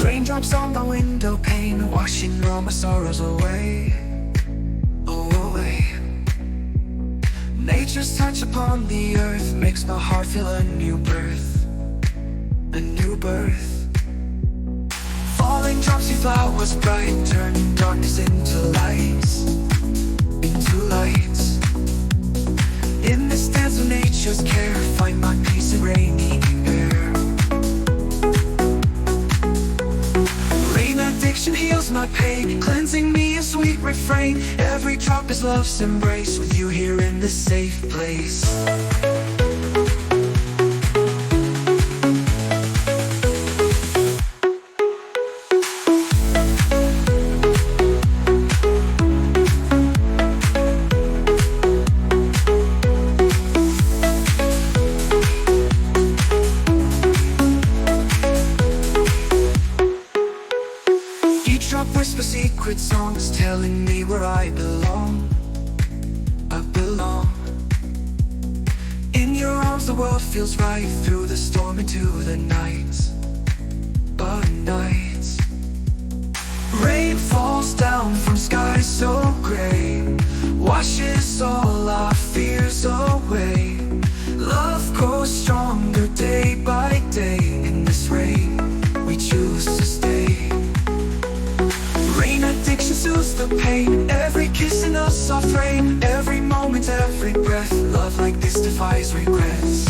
Raindrops on the window pane, washing all my sorrows away, oh away. Nature's touch upon the earth makes my heart feel a new birth, a new birth. Falling drops, see flowers bright, turning darkness into lights, into lights. In this dance of nature's care, find my peace in rainy air. Rain addiction heals my pain, cleansing me a sweet refrain. Every drop is love's embrace, with you here in this safe place. Drop whisper secret songs, telling me where I belong. I belong. In your arms the world feels right, through the storm into the nights, but nights. Rain falls down from skies so gray, washes all our fears away. Love grows stronger day by day. In this rain we choose to stay. Rain addiction soothes the pain, every kiss in a soft rain, every moment, every breath. Love like this defies regrets.